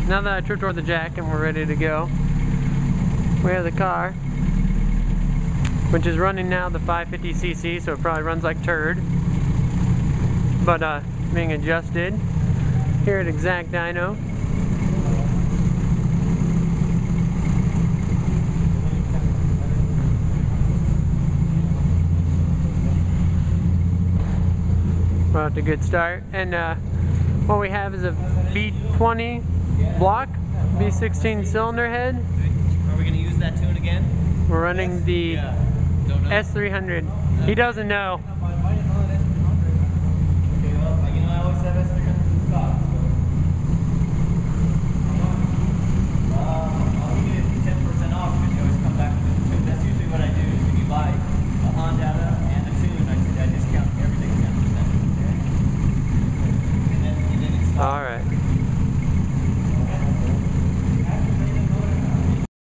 now that I tripped over the jack and we're ready to go, we have the car, which is running now the 550cc, so it probably runs like turd, but being adjusted here at Exact Dyno. We're out to a good start, and what we have is a V20 block, V16 cylinder head. Are we going to use that tune again? We're running the Don't know. S300. He doesn't know.